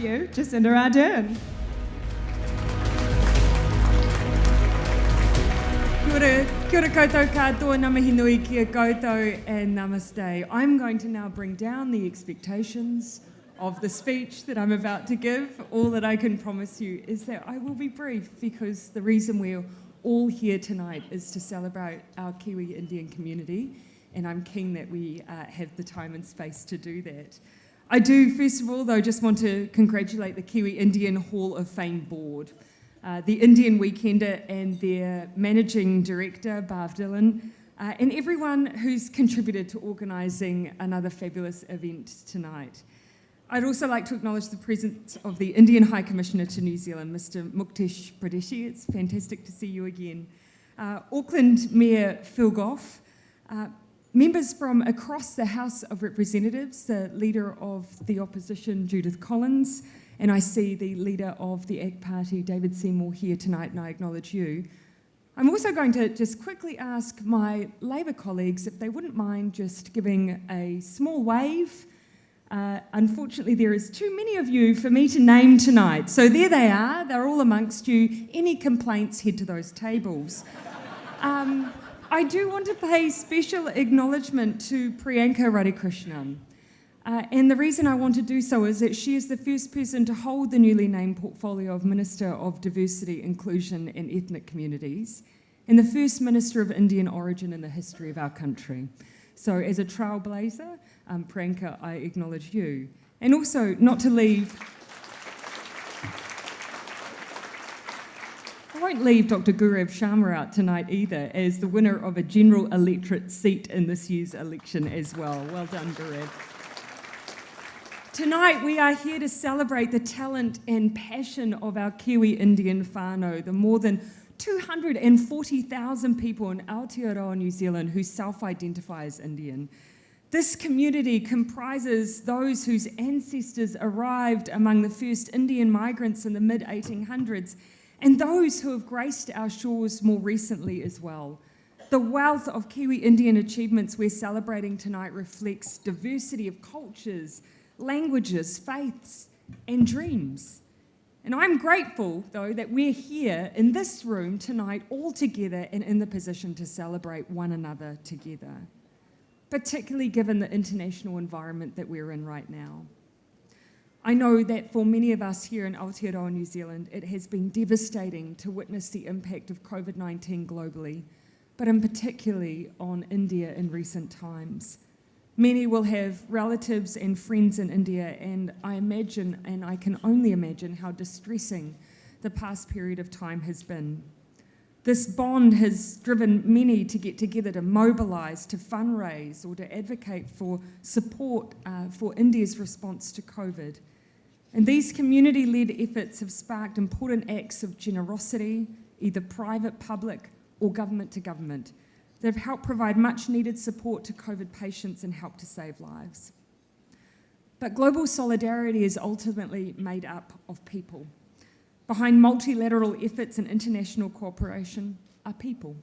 you, Jacinda Ardern. Kia ora koutou katoa, namahinui kia koutou, and namaste. I'm going to now bring down the expectations of the speech that I'm about to give. All that I can promise you is that I will be brief, because the reason we're all here tonight is to celebrate our Kiwi Indian community, and I'm keen that we have the time and space to do that. I do, first of all, though, just want to congratulate the Kiwi Indian Hall of Fame board, the Indian Weekender and their managing director, Barb Dillon, and everyone who's contributed to organising another fabulous event tonight. I'd also like to acknowledge the presence of the Indian High Commissioner to New Zealand, Mr. Muktesh Pradeshi. It's fantastic to see you again. Auckland Mayor Phil Goff, members from across the House of Representatives, the Leader of the Opposition, Judith Collins, and I see the Leader of the ACT Party, David Seymour, here tonight, and I acknowledge you. I'm also going to just quickly ask my Labour colleagues if they wouldn't mind just giving a small wave. Unfortunately, there is too many of you for me to name tonight. So there they are, they're all amongst you. Any complaints, head to those tables. I do want to pay special acknowledgement to Priyanka Radhakrishnan. And the reason I want to do so is that she is the first person to hold the newly named portfolio of Minister of Diversity, Inclusion and Ethnic Communities, and the first Minister of Indian origin in the history of our country. So as a trailblazer, Priyanka, I acknowledge you. And also, not to leave, I won't leave Dr. Gaurav Sharma out tonight either, as the winner of a general electorate seat in this year's election as well. Well done, Gaurav. Tonight we are here to celebrate the talent and passion of our Kiwi Indian whānau, the more than 240,000 people in Aotearoa, New Zealand who self-identify as Indian. This community comprises those whose ancestors arrived among the first Indian migrants in the mid-1800s and those who have graced our shores more recently as well. The wealth of Kiwi Indian achievements we're celebrating tonight reflects diversity of cultures, languages, faiths, and dreams. And I'm grateful, though, that we're here in this room tonight all together and in the position to celebrate one another together, particularly given the international environment that we're in right now. I know that for many of us here in Aotearoa, New Zealand, it has been devastating to witness the impact of COVID-19 globally, but in particularly on India in recent times. Many will have relatives and friends in India, and I imagine, and I can only imagine, how distressing the past period of time has been. This bond has driven many to get together, to mobilise, to fundraise, or to advocate for support for India's response to COVID. And these community-led efforts have sparked important acts of generosity, either private, public, or government to government. They've helped provide much-needed support to COVID patients and helped to save lives. But global solidarity is ultimately made up of people. Behind multilateral efforts and international cooperation are people.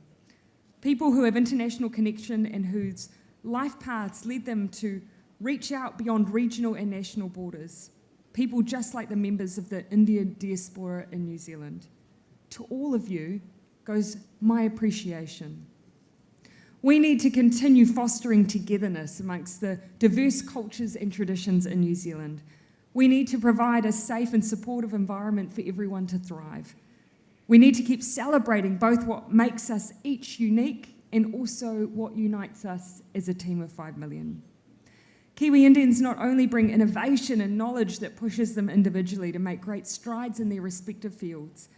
People who have international connection and whose life paths led them to reach out beyond regional and national borders. People just like the members of the Indian diaspora in New Zealand. To all of you goes my appreciation. We need to continue fostering togetherness amongst the diverse cultures and traditions in New Zealand. We need to provide a safe and supportive environment for everyone to thrive. We need to keep celebrating both what makes us each unique and also what unites us as a team of 5 million. Kiwi Indians not only bring innovation and knowledge that pushes them individually to make great strides in their respective fields,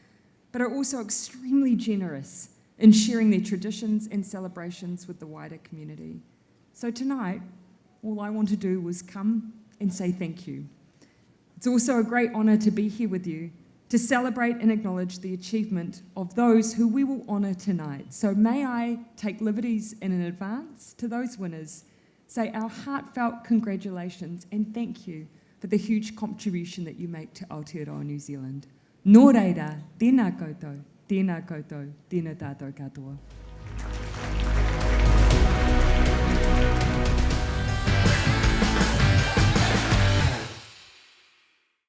but are also extremely generous in sharing their traditions and celebrations with the wider community. So tonight, all I want to do was come and say thank you. It's also a great honour to be here with you, to celebrate and acknowledge the achievement of those who we will honour tonight. So may I take liberties in advance to those winners, say our heartfelt congratulations and thank you for the huge contribution that you make to Aotearoa, New Zealand. Nō reira, tēnā koutou, tēnā koutou, tēnā tātou katoa.